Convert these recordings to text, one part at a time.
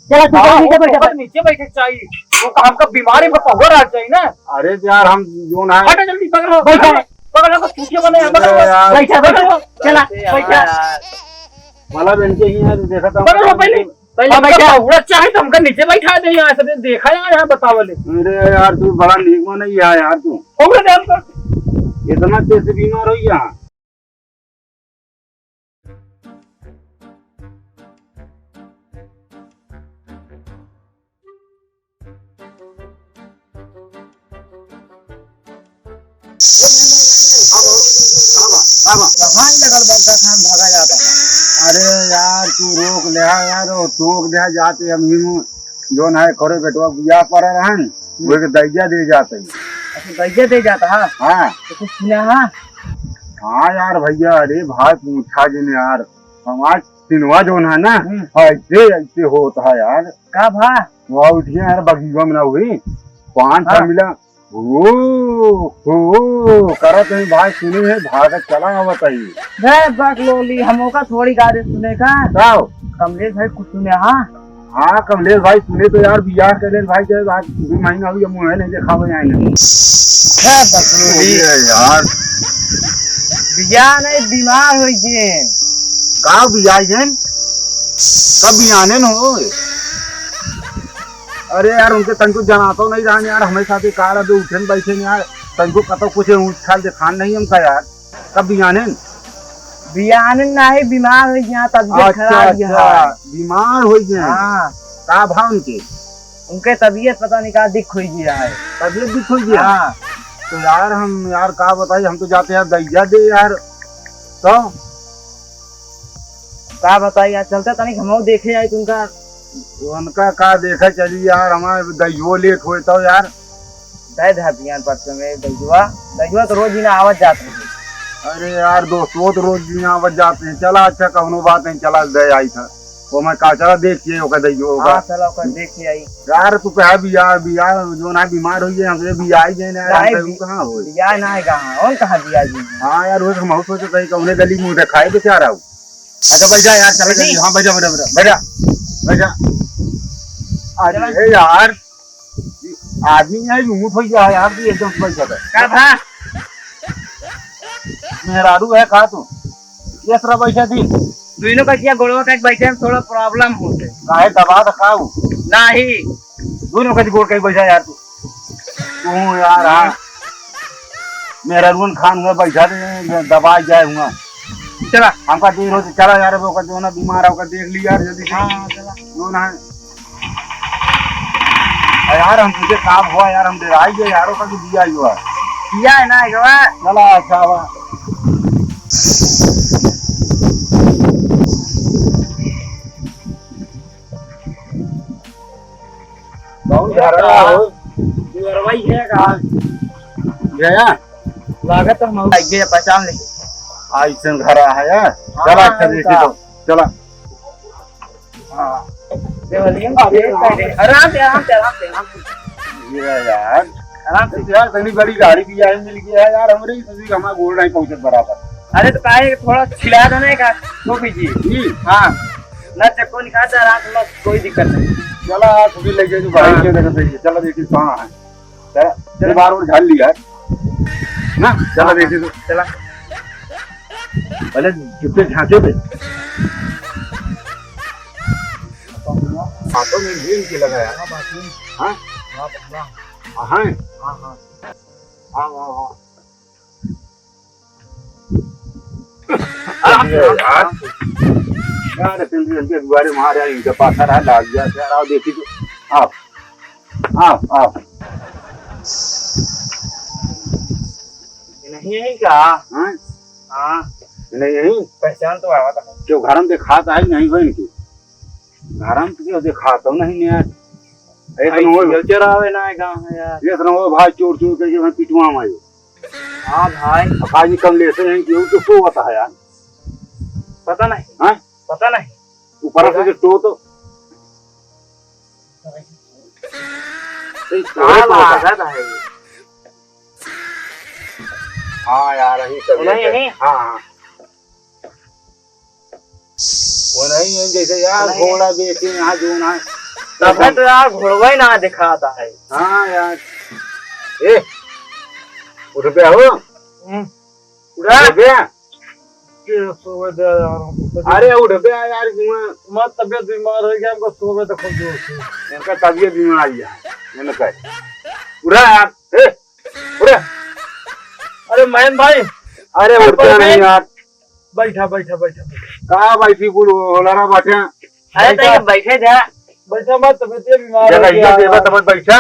चला तू नीचे बैठ जा। नीचे बैठे चाहिए वो काम का बीमारी में पहुंच आ चाहिए ना। अरे यार हम जो ना हटो जल्दी पकड़ो बैठो पकड़ो चूतिया बने बैठा बैठा चला बैठा मतलब इनके ही है देखा था पकड़ो पहले बैठा हुआ चाहे तो हमका नीचे बैठा दे यहाँ से देखा यहाँ बतावले। अरे यार तू बड़ा नीक नहीं है यार तू उम्र दे हमको इतना तेज से बीमार हो गया। भागा जाता है। अरे यार तू रोक ले यार टोक दे जाते हम जो ना करे बेटवा बिया पर रहन वो के दैया दे जाते। अच्छा दैया दे जाता है। हाँ तो कुछ सुना है? हाँ यार भैया अरे भाई पूछा जिन यार हमार सिनवा जो है ना ऐसे ऐसे होता है यार का भा वहाँ उठिए यार बगीवा में ना हुई 5 मिला करत नहीं भाई सुनी है भागत चला बताइए बकलोली हमों का थोड़ी गाड़ी सुने का बताओ कमलेश भाई कुछ सुने। हाँ हाँ कमलेश भाई सुने तो यार बियाह करे भाई चाहे आज 2 महीना हुई मुँह नहीं देखा हुआ बकलोली यार बिया नहीं बीमार हो गए का बियाह जन कब बियाने न हो। अरे यार उनके तनको जनातो नहीं रहा यार हमें साथ कार अभी उठन बैठे यार तनको कतो कुछ उछाल दिखान नहीं हमका यार कब बियाने बियाने नहीं बीमार हो गया तबीयत खराब अच्छा बीमार हो गए। हाँ का भाव उनके तबीयत पता नहीं का दिख हो गया है तबीयत दिख हो गया। हाँ तो यार हम यार का बताइए हम तो जाते यार दैया दे यार तो का बताइए चलते तनिक हम देखे जाए तुमका उनका का देखा चली यार हमारे दैयो लेट हो तो यार दे ध्यान परसों में दैवा तो रोज ही ना आवत जाते हैं। अरे यार दोस्तों तो रोज यहाँ बच जाते हैं चला अच्छा कौनो बात नहीं चला दे आई था वो मैं का चला देखिए ओका दैयो होगा। हाँ चलो ओका देखिए आई यार तू कहा बियाह बियाह जो ना बीमार हुई है हमसे बियाह ही जाए ना कहाँ हो बिया ना है कहाँ और कहाँ बिया जी। हाँ यार वो हम सोचे कहीं कौने गली मुँह दिखाए बेचारा हूँ। अच्छा बैठा यार चला जल्दी हाँ बैठा बैठा बैठा बैठा बैठा अरे यार आदमी यहाँ ऊँट हो गया यार भी एकदम बैठा का था मेहरारू है खा तू ये तरह बैठा थी दोनों का क्या गोड़वा का बैठे में थोड़ा प्रॉब्लम होते काहे दबा दखाऊ नहीं दोनों का गोड़ कहीं बैठा यार तू यार हाँ मेहरारून खान में बैठा दबा जाए हुआ चला हमका देर हो चला यार वो का जो ना बीमार है देख लिया यार जल्दी हाँ चला जो ना यार हम तुझे काम हुआ यार हम देर आई गए यारों का भी दिया ही हुआ बिया है ना गवा चला अच्छा हुआ बहुत घरवा हो दुरवाई है का गया लागत हम आगे पहचान ले आइसन घरा है यार चला अच्छा देखी तो चला हां देवलियम आराम से आराम से आराम से आराम से ये यार आराम से यार तनी बड़ी गाड़ी भी आई मिल गई है यार हमरे सभी हमारा गोल नहीं पहुंचत बराबर। अरे तो काहे थोड़ा खिला देने का तो कीजिए। हाँ ना चक्को निकाल दे आराम से कोई दिक्कत नहीं। चला खुदी ले गए जो भाई के देखो देखिए चला देखिए कहां है चला चल बार और झाड़ लिया ना चला देखिए तो चला पहले जुत्ते झांके पे हाथों में भीड़ के लगाया हां हां हां हां हां हां यार पिंडी के दुआरे मारे इनके पास रहा लाग गया यार आओ देखी तो आओ आओ आओ नहीं है क्या। हां हां नहीं यही पहचान तो आवा था क्यों घर में दिखाता है नहीं बहन की घर में क्यों दिखाता नहीं यार ये चरावे ना गांव है यार ये सुनो भाई चोर चोर करके मैं पिटवा मारे। हां भाई भाई कम लेते हैं क्यों तो सो होता है यार पता नहीं। हां पता नहीं ऊपर से तो हाँ यार नहीं हाँ हाँ वो नहीं है जैसे यार घोड़ा बेचे यहाँ जो ना तब तो यार घोड़वा ही ना दिखाता है। हाँ यार ए उठ पे हो उठ पे अरे उठ पे यार मैं तबियत बीमार हो गया, हमको सोवे तो खुद जोश है। इनका तबियत बीमार आई है मैंने कहा उड़ा यार ए उड़ा। अरे महेंद्र भाई, अरे उठता नहीं यार। बैठा बैठा बैठा कहा बैठी कुल होलारा बैठे अरे तो बैठे जा। बैठा, मैं तबियत बीमार हो जगह गया। ये देवा तब बैठा।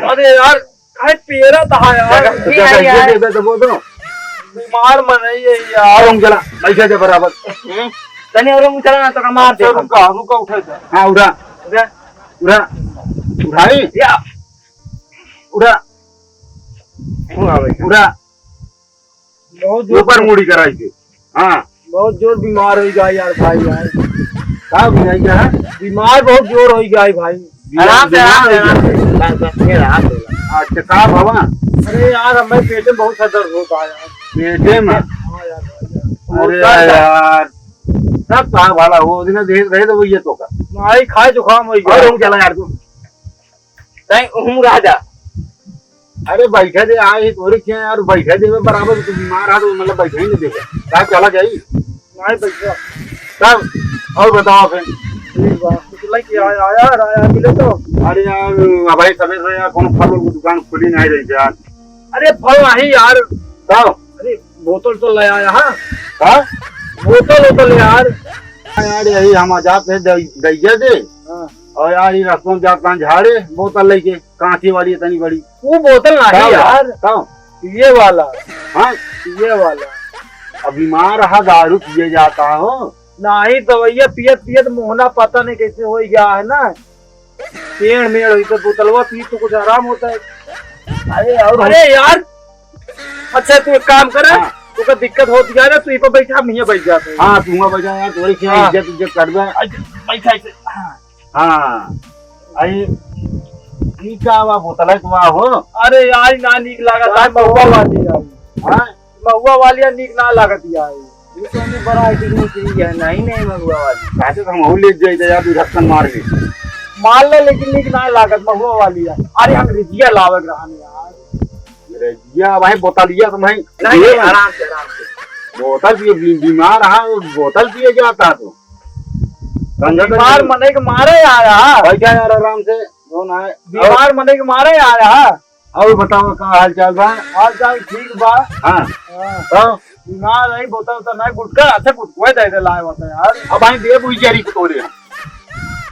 अरे यार कहीं पेरा था यार, जगह ये देवा तब बोलो बीमार मन है ये और यार। हम चला बैठा जा बराबर। तने और चला ना तो मार दे। रुका रुका उठा था। हाँ उड़ा उधर उड़ा उठाई या उड़ा उड़ा बहुत जोर ऊपर मुड़ी कराई थी। हाँ बहुत जोर बीमार हो गया यार भाई यार, कहा भी क्या है बीमार बहुत जोर हो गया है भाई। आराम से आराम से बस बस ये रात हो। अच्छा कहा बाबा अरे यार हमें पेट में बहुत सा दर्द होता है यार। पेटे में। हाँ यार अरे यार सब कहा भाला वो दिन देख रहे तो ये तो का भाई खाए जुकाम हो और गया। हम चला यार तू। तई उम राजा अरे बैठे दे आए तोरे क्या यार बैठे दे बराबर तू बीमार है तो मतलब बैठे ही नहीं देगा क्या चला जाई नहीं बैठा। तब और बताओ फिर। ठीक बात कुछ लाइक आया आया मिले तो। अरे यार भाई समय से यार कौन फल की दुकान खुली नहीं रही थी यार। अरे फल नहीं यार। तब अरे बोतल तो ले आया। हाँ हाँ बोतल यार। यार यही हम आजाद थे दैया दे हाँ और यार ये रस्तों में जाता झाड़े बोतल लेके कांची वाली इतनी बड़ी। वो बोतल नहीं यार, तब ये वाला हाँ ये वाला। अब बीमार रहा दारू पिए जाता हो नहीं तो भैया पियत पियत मोहना पता नहीं कैसे हो गया है ना, पेड़ मेड़ हुई तो बोतलवा पी तो कुछ आराम होता है। अरे यार अच्छा तू एक काम कर, हाँ। तुका दिक्कत होती है ना तू पे बैठा, हम यहाँ बैठ जाते हैं। हाँ तू बजा यार थोड़ी क्या हाँ। इज्जत कर दे। बैठा ऐसे। हाँ आई ठीक है वह बोतल है तुम हो। अरे यार ना नीक लागत है महुआ वाली यार, हाँ महुआ वाली यार नीक ना लागत यार। ये तो हमें बड़ा आइटम निकली है। नहीं नहीं मगुआ वाली कैसे तो हम ले जाए यार तू ढक्कन मार के मान ले, लेकिन नीक ना लागत महुआ वाली यार। अरे हम रिजिया लावे ग्रहण यार। अरे जिया भाई बोतल लिया तुम नहीं नहीं, आराम से बोतल पिए बीमार रहा बोतल पिए जाता तो बीमार मने के मारे आया। बैठा यार आराम से कौन है बीमार मने के मारे आया। और बताओ का हाल चाल बा। हाल चाल ठीक बा। हाँ हाँ, तो बीमार नहीं बोतल तो नहीं गुटका अच्छा गुटकुआ दे दे लाए बता यार। अब भाई दे बुई जारी को तोरे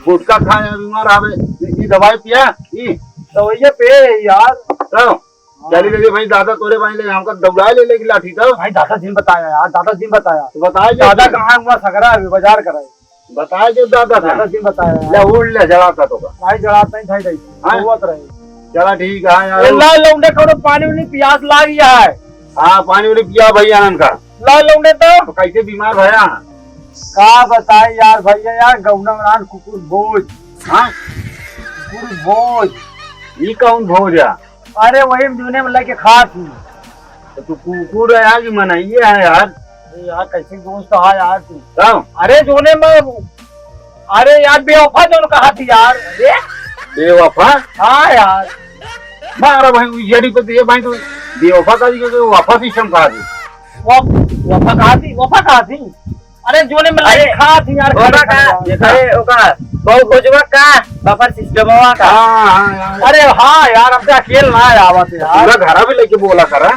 गुटखा खाया बीमार आवे ये दवाई पिया ई तो ये पे यार। तो चली लगे भाई दादा तोरे भाई ले हमका दौड़ा ले लेगी लाठी तो भाई दादा जी ने बताया यार, दादा जी ने बताया। तो बताए दादा कहाँ हुआ सगरा है बाजार कराए। बताए जो दादा दादा था जी ने बताया ले यार। उड़ ले जलाता तो का भाई जड़ात नहीं थाई रही हाँ? होवत रही। चला ठीक है यार। ला लौंडे को पानी उनी प्यास लाग गया है। हाँ पानी वानी पिया भाई आनंद का ला लौंडे तो कैसे बीमार भया का बताए यार भैया यार गौना में कुकुर भोज। हाँ कुकुर भोज। ये कौन भोज है अरे वही जूने में लेके खा थी। तो तू कुकुर है यार की मनाइए है यार। अरे यार कैसे दोस्त है यार तू। तो अरे जोने में अरे यार बेवफा जो कहा थी यार। अरे बेवफा हाँ यार मारा भाई जड़ी पे ये भाई तो बेवफा का जी को वफा सिस्टम कहा थी वफा कहा थी, वफा कहा थी। अरे जोने में लेके खा थी यार। ओका का अरे ओका बहु खोजवा का बफर सिस्टम हुआ का। हाँ हाँ यार अरे हाँ यार हमसे अकेले ना आवत यार। पूरा घरा भी लेके बोला करा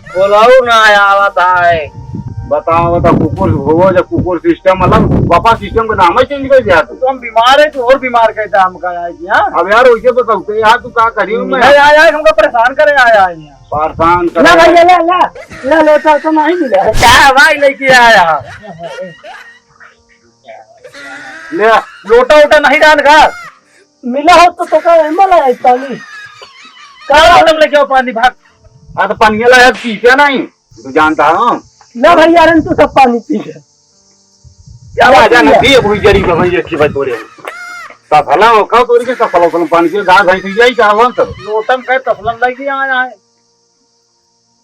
बोलाऊ ना आवत है। बताओ बता कुकुर भोज कुकुर सिस्टम मतलब वफा सिस्टम का नाम ही चेंज कर दिया तू। तो हम बीमार है तो और बीमार कहते हैं हमका यार जी। हाँ अब यार वैसे बताओ यार तू क्या करी मैं नहीं आया है, हमको परेशान करे आया है यहाँ। परेशान ना कर भैया ला लेता तो नहीं मिला है। क्या भाई लेके आया ले लोटा वोटा नहीं डाल का मिला हो तो का मला है पानी का तुम लेके आओ पानी भाग। हाँ तो पनिया लाया पीछे नहीं तू जानता हूँ ना भैया रन तू सब पानी पी ले। क्या बाजा नहीं है कोई जरी पे भाई अच्छी बात तोरे सफला हो का तोरे के सफला हो पानी के गाय भाई थी जाई का वन सब लोटन का तफलन लगी आया है।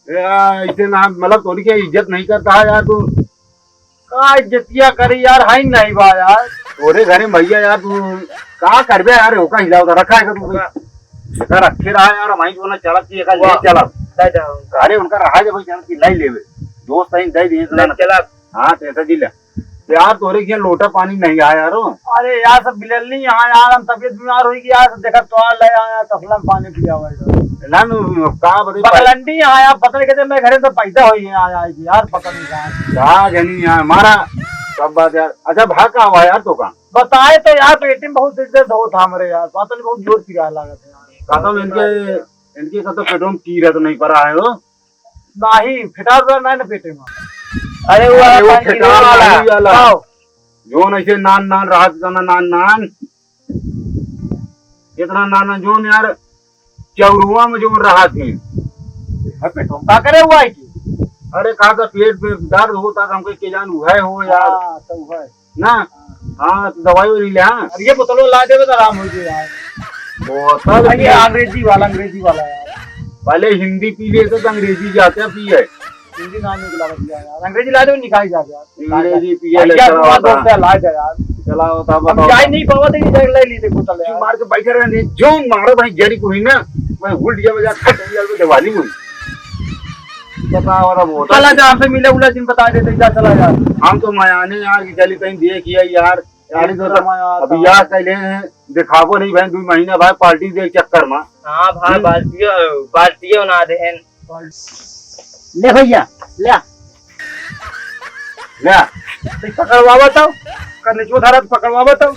ऐसे ना मतलब तोरी की इज्जत नहीं करता है यार तू का इज्जतिया करी यार, हाई नहीं बा यार। तोरे घरे भैया यार तू का करबे यार, होका हिला उधर रखा है तू का रखे रहा यार, वहीं तो ना चला की का ले चला ले जाओ अरे उनका रहा जब चल की लाई लेवे दोस्त सही दे दिए ले चला। हां पैसा दिला यार, तोरे के लोटा पानी नहीं आया यार। अरे यार सब बिलल नहीं यहाँ यार, हम तबीयत बीमार हुई कि यार देखा तो ले आया तसला पानी पिया हुआ ना का बड़ी पगलंडी यहाँ यार, पता नहीं कहते मैं घरे तो पैदा हुई है आएगी यार, पता नहीं कहाँ का जनी यार मारा सब बात यार। अच्छा भाग का हुआ यार तो का बताए तो यार, पेटी में बहुत दर्द हो था हमारे यार, पता नहीं बहुत जोर पिया लागत है यार। का तो इनके का तो पेटों में कीड़ा तो नहीं पड़ा है वो नहीं फिटा तो नहीं ना पेटे में। अरे वो फिटा वाला जो ऐसे नान नान रहा था ना, नान नान इतना नाना जो यार चौरुआ में जो रहा थी पेटों का करे हुआ है कि अरे कहा था पेट पे दर्द होता था हमको के जान हुआ हो यार तो है ना। हाँ तो दवाई नहीं ले हाँ ये बोतल ला देवे तो आराम हो जाए यार। बोतल ये अंग्रेजी वाला यार, पहले हिंदी पी लिए तो अंग्रेजी जाते हैं पिए, हिंदी नाम निकला यार, अंग्रेजी ला दे निकाल जा यार, अंग्रेजी पिए ले यार दोस्त ला दे यार। चला होता हम बताओ जाए नहीं पावा तो नहीं ले ली थे बोतल यार। मार के बैठे रहने जो मारो भाई जरी को ही ना मैं उल्ट गया बजा खट गया तो दिवाली हुई बता वाला बोतल चला जा हमसे मिले उला दिन बता देते जा चला यार। हम तो मायाने यार की चली कहीं देखिए यार यार तो अभी यार कहले दिखावो नहीं भाई 2 महीना भाई पार्टी देख चक्कर में। हां भाई बाल्टियों ना देहन ले भैया ले ले पकड़वा बताओ करने चो धारा पकड़वा बताओ।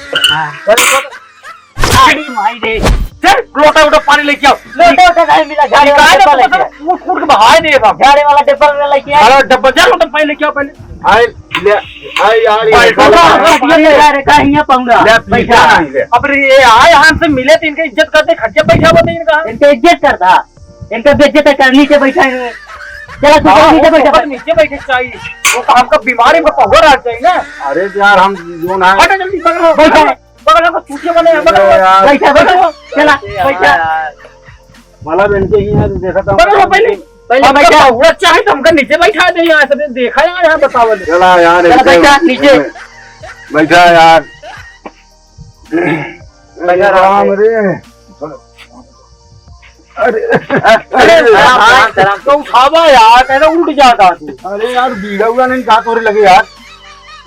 अरे माई रे चल लोटा उठा पानी लेके आओ। लोटा उठा नहीं मिला, झाड़े वाला डब्बा लेके आओ। फूट फूट के बहाए नहीं था, झाड़े वाला डब्बा लेके आओ। अरे डब्बा चल लोटा पानी लेके आओ पहले। आए ले आए यार ये यार कहीं पाऊंगा पैसा नहीं ले अब ये आए हमसे मिले तो इनका इज्जत करते, खर्चे पैसा बताइए इनका। इनका इज्जत करता, इनका बेइज्जत करनी से बैठा है। चला तू नीचे बैठा, नीचे बैठे चाहिए वो काम का बीमारी में पहुंच रहा चाहिए ना। अरे यार हम जो ना हटा जल्दी पकड़ो बैठा पकड़ो को चूतिया बने बैठा बैठा चला बैठा मतलब इनके ही यार देखा था पकड़ो पहले बैठा हुआ चाहे तो हमका नीचे बैठा दे यार, ऐसे देखा यार यहाँ बताओ। चला यार बैठा नीचे बैठा यार राम रे अरे तो उठावा यार, कहना उठ जाता तू। अरे यार बीड़ा उड़ा नहीं कहा तोरे लगे यार,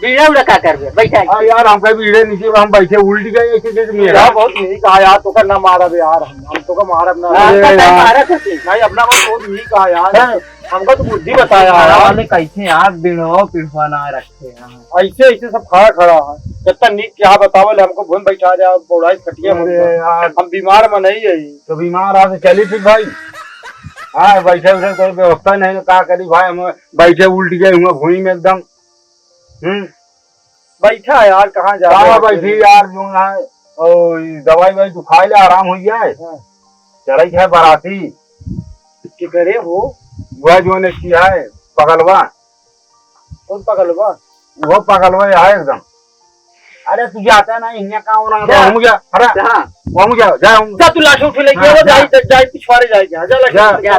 बीड़ा उड़ा क्या कर बैठा यार हमका बीड़े नीचे हम बैठे उल्ट गए ऐसे जैसे मेरा बहुत नहीं कहा यार, तो का ना मारा बे यार, हम तो का मारा अपना नहीं अपना बात बहुत नहीं कहा यार, हमका तो बुद्धि बताया यार। कैसे यार बिड़ो पिड़वाना रखे ऐसे ऐसे सब खड़ा खड़ा है कितना नीक क्या बतावल हमको भून बैठा दिया पौड़ाई कटिया यार हम बीमार में नहीं है तो बीमार आ चली फिर भाई। हाँ बैठे उठे कोई व्यवस्था नहीं तो क्या करी भाई, हम बैठे उल्ट गए हुए भूमि में एकदम। बैठा यार कहाँ जा कहाँ बैठी यार जो है दवाई वाई तू खा ले आराम हो जाए। चल है बाराती कि करे हो वह जो ने किया है पगलवा, कौन पगलवा वो पगलवा है एकदम। अरे तू जाता है ना यहाँ कहाँ हो रहा है मुझे अरे वो मुझे जा तू लाश उठ लेके वो जाए पिछवाड़े जाएगा जा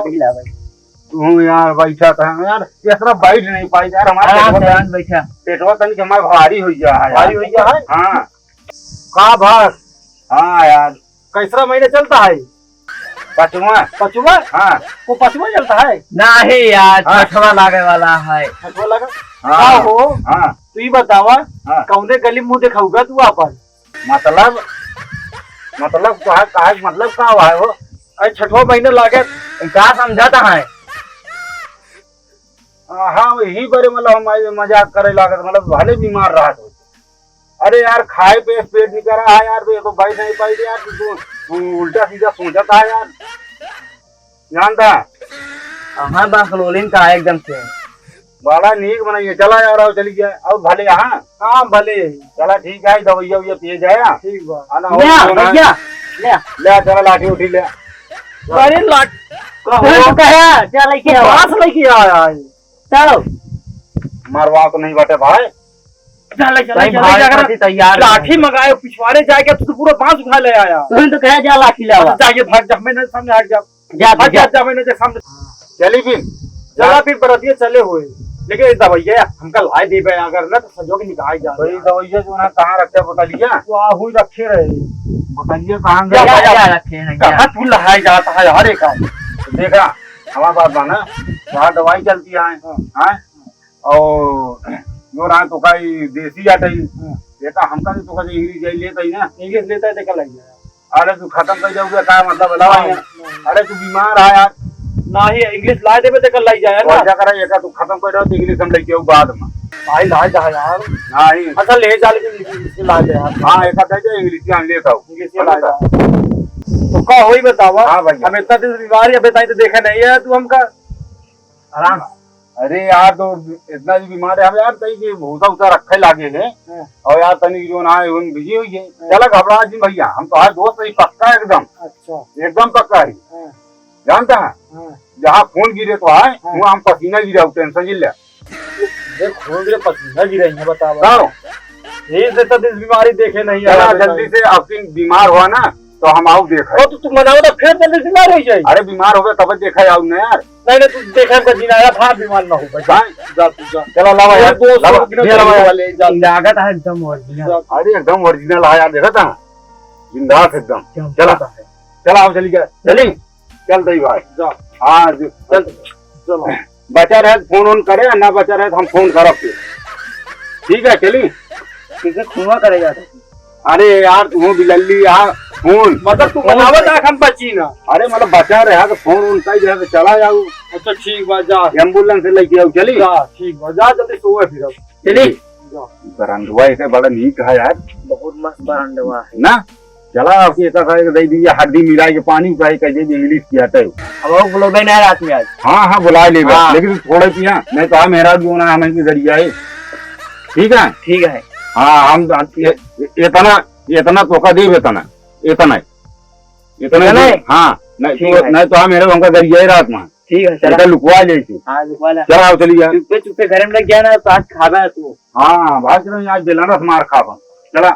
तू यार बैठा था यार ऐसा बैठ नहीं पाई यार, हमारा बैठा पेटवा तनिक हमारा भारी हो गया है भारी हो गया है। हाँ कहाँ भाग हाँ यार कैसरा महीने चलता है 5वां हाँ वो 5वां चलता है नहीं यार 6वां लागे वाला है। 6वां लगा हाँ हो हाँ तू ही बतावा हाँ। कौने गली मुंह दिखाऊगा तू आपन मतलब कहा मतलब क्या हुआ है वो 6वां महीने लागे क्या समझाता है। हाँ यही करे मतलब हम मजाक करे लागत मतलब भले बीमार रहा तो। अरे यार खाए पे पेट नहीं कर रहा है यार, तो बैठ नहीं पाई यार, तू उल्टा सीधा सोचता है यार जानता हाँ बकलोलिन का एकदम से बड़ा नीक बनाइए। चला यार और चली गया और भले यहाँ हाँ भले चला ठीक है दवाइया उइया पिए जाए ठीक बा भैया ले चला लाठी उठी ले अरे लाट क्या लेके लेके आया चलो मरवा तो नहीं बटे भाई तैयार लाठी मंगाए पिछवाड़े जाके तू तो पूरा बांस उठा ले आया। तुम तो कह जा लाठी लावा जाके भाग जा मैंने सामने हट जा जा भाग जा मैंने सामने चली फिर चला फिर बरतिये चले हुए लेकिन दवाइया हमका लाई दे बे अगर ना तो संजो के निकाल जा भाई दवाइया जो ना कहाँ रखे बतलिया तो आहू रखे रहे बतलिए कहाँ क्या गया क्या रखे हैं क्या? कहाँ तू लहाई जाता है हर एक आदमी। देखा हमारा बात माना वहाँ दवाई चलती है हाँ और जो रहा तो कई देसी आटा ही देखा हमका तो का इंग्लिश लेता ही ना इंग्लिश लेता है देखा लग गया। अरे तू खत्म कर जाओगे क्या मतलब दवाई अरे तू बीमार है यार ना ही इंग्लिश ला दे देखा लग जाए ना क्या करा एक तू खत्म कर रहा तो इंग्लिश हम लेके आओ बाद में भाई ला जा यार नहीं अच्छा ले जा लेकिन इंग्लिश ला दे यार हाँ एक दे इंग्लिश हम लेता हूँ इंग्लिश ला जा तो का होई बतावा हाँ भैया। हम इतना दिन बीमारी अबे ताई तो देखा नहीं है तू हमका आराम अरे यार तो इतना भी बीमार है हम यार तई के भूसा उसा रखे लागे है और यार तनी जो ना उन बिजी हुई है चला घबरा जी भैया हम तो आज दोस्त ही पक्का है एकदम अच्छा एकदम पक्का है जानता है जहाँ खून गिरे तो आए वहाँ हम पसीना गिरा टेंशन जिले देख खून गिरे पसीना गिरे हैं बतावा बताओ यही से तो इस बीमारी देखे नहीं चला है जल्दी से अब बीमार हुआ ना तो हम आओ देखा और तू मनाओ तो फिर जल्दी से बीमार हो जाए अरे बीमार हो गए तब देखा आओ ना यार नहीं नहीं तू देखा हमका जीना है भार बीमार ना हो भाई हाँ? जा तू जा चलो लावा यार दो लावा, ये लावा यार। वाले जा लागत है एकदम ओरिजिनल। अरे एकदम ओरिजिनल है यार देखा था बिंदास एकदम चला है चला आओ चली गया चली चल दई भाई जा हाँ चल चलो बचा रहे तो फोन ऑन करे ना बचा रहे तो हम फोन करब फिर ठीक है चली किसे खुआ करेगा तो? अरे यार तुम भी लल्ली यार फोन मतलब तू बनावा था हम बची ना अरे मतलब बचा रहा तो फोन उनका ही जो है चला जाओ अच्छा ठीक बा जा एम्बुलेंस से लेके आओ चली जा ठीक बा जा जल्दी सोए फिर अब चली जा बरंडुआ ऐसे बड़ा नीक है यार बहुत मस्त बरंडवा है। ना चला आपकी एक दे दीजिए हड्डी मिला के पानी उठाई कर दीजिए इंग्लिश किया था अब वो लोग नहीं रात में आज। हाँ हाँ बुला ले हाँ। लेकिन थोड़े पिया मैं कहा मेरा भी होना हमें भी जरिया है ठीक है ठीक है हाँ हम इतना इतना धोखा दे इतना इतना इतना नहीं? हाँ नहीं ठीक तो है। नहीं तो हाँ मेरे हमका जरिया है रात में ठीक है चला चला लुकवा जैसे हाँ दुख वाला चला आओ चली गया चुपके चुपके घर में लग गया ना तो आज खावा है तू। हाँ भाग रहे आज बेलाना मार खा चला